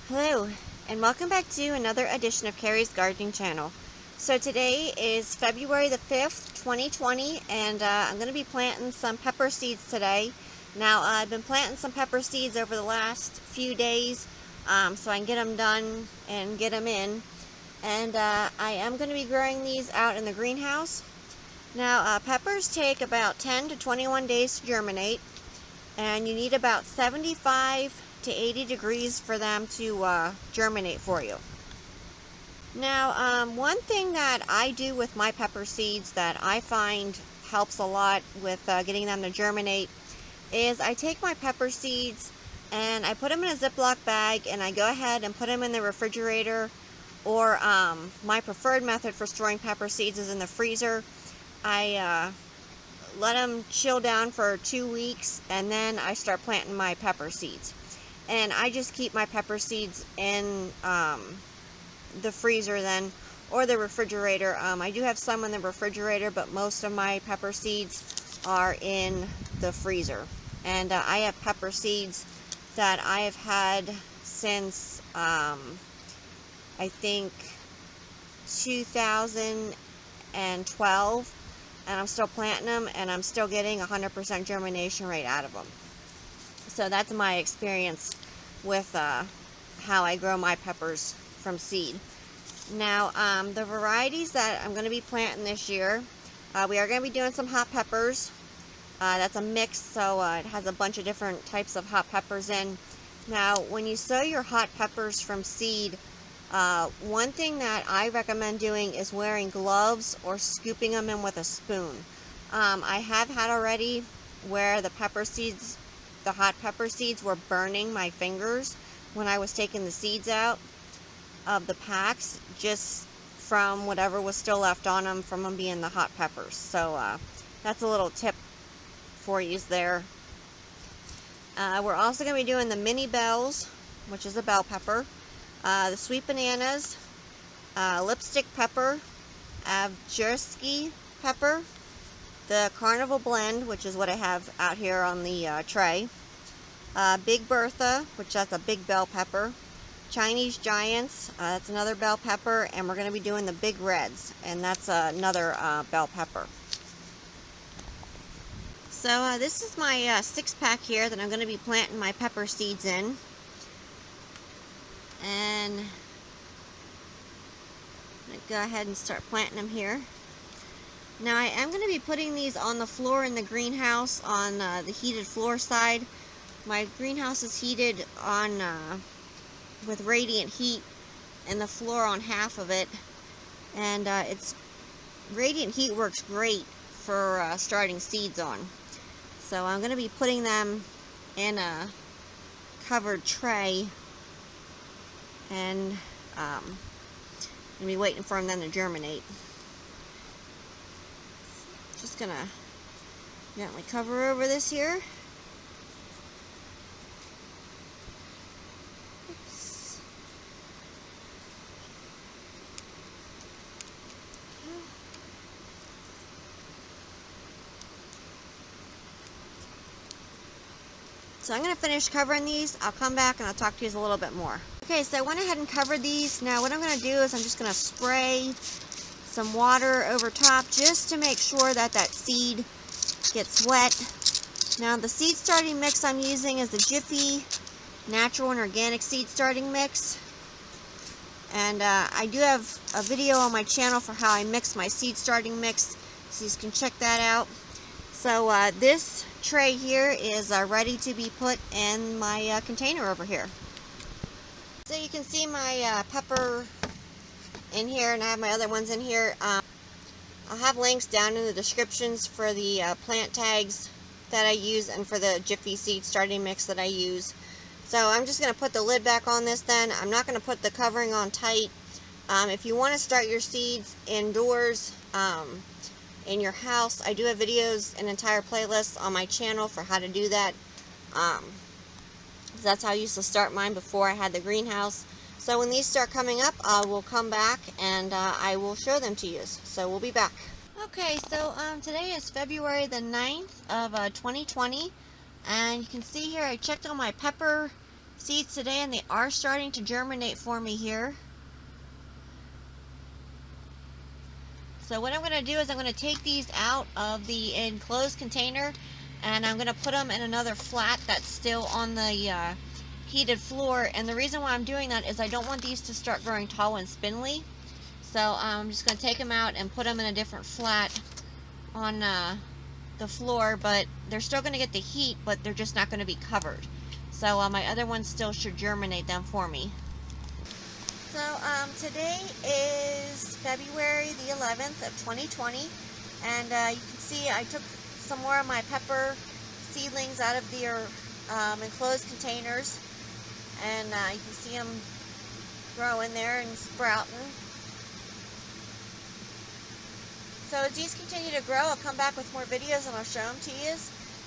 Hello, and welcome back to another edition of Carrie's Gardening Channel. So today is February the 5th, 2020, and I'm going to be planting some pepper seeds today. Now, I've been planting some pepper seeds over the last few days, so I can get them done and get them in. And I am going to be growing these out in the greenhouse. Now, peppers take about 10 to 21 days to germinate, and you need about 75 to 80 degrees for them to germinate for you. Now, one thing that I do with my pepper seeds that I find helps a lot with getting them to germinate is I take my pepper seeds and I put them in a Ziploc bag and I go ahead and put them in the refrigerator, or my preferred method for storing pepper seeds is in the freezer. I let them chill down for 2 weeks, and then I start planting my pepper seeds. And I just keep my pepper seeds in the freezer then, or the refrigerator. I do have some in the refrigerator, but most of my pepper seeds are in the freezer. And I have pepper seeds that I have had since I think 2012, and I'm still planting them, and I'm still getting 100% germination rate out of them. So that's my experience with how I grow my peppers from seed. Now, the varieties that I'm going to be planting this year, we are going to be doing some hot peppers. That's a mix, so it has a bunch of different types of hot peppers in. Now, when you sow your hot peppers from seed, one thing that I recommend doing is wearing gloves or scooping them in with a spoon. I have had already where the hot pepper seeds were burning my fingers when I was taking the seeds out of the packs, just from whatever was still left on them from them being the hot peppers. So that's a little tip for you there. We're also going to be doing the mini bells, which is a bell pepper, the sweet bananas, lipstick pepper, Avgerski pepper, the carnival blend, which is what I have out here on the tray, Big Bertha, which that's a big bell pepper, Chinese Giants, that's another bell pepper, and we're going to be doing the big reds, and that's another bell pepper. So this is my 6-pack here that I'm going to be planting my pepper seeds in. And I'm going to go ahead and start planting them here. Now, I am going to be putting these on the floor in the greenhouse on the heated floor side. My greenhouse is heated on with radiant heat, and the floor on half of it. And radiant heat works great for starting seeds on. So I'm going to be putting them in a covered tray, and I'm going to be waiting for them then to germinate. Just going to gently cover over this here. Oops. So I'm going to finish covering these. I'll come back and I'll talk to you a little bit more. Okay, so I went ahead and covered these. Now what I'm going to do is I'm just going to spray some water over top just to make sure that that seed gets wet. Now the seed starting mix I'm using is the Jiffy Natural and Organic Seed Starting Mix. And I do have a video on my channel for how I mix my seed starting mix, so you can check that out. So this tray here is ready to be put in my container over here. So you can see my pepper in here, and I have my other ones in here. I'll have links down in the descriptions for the plant tags that I use and for the Jiffy Seed Starting Mix that I use. So I'm just going to put the lid back on this then. I'm not going to put the covering on tight. If you want to start your seeds indoors, in your house, I do have videos, an entire playlist on my channel for how to do that. That's how I used to start mine before I had the greenhouse. So when these start coming up, I will come back and I will show them to you. So we'll be back. Okay, so today is February the 9th of 2020, and you can see here I checked on my pepper seeds today, and they are starting to germinate for me here. So what I'm going to do is I'm going to take these out of the enclosed container, and I'm going to put them in another flat that's still on the heated floor. And the reason why I'm doing that is I don't want these to start growing tall and spindly. So I'm just going to take them out and put them in a different flat on the floor, but they're still going to get the heat, but they're just not going to be covered. So my other ones still should germinate them for me. So today is February the 11th of 2020, and you can see I took some more of my pepper seedlings out of their enclosed containers, and you can see them growing there and sprouting. So as these continue to grow, I'll come back with more videos and I'll show them to you.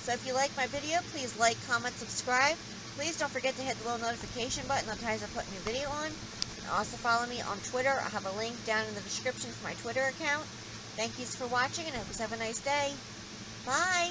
So if you like my video, please like, comment, subscribe. Please don't forget to hit the little notification button that tells I put a new video on. Also follow me on Twitter. I have a link down in the description for my Twitter account. Thank you for watching, and I hope you have a nice day. Bye!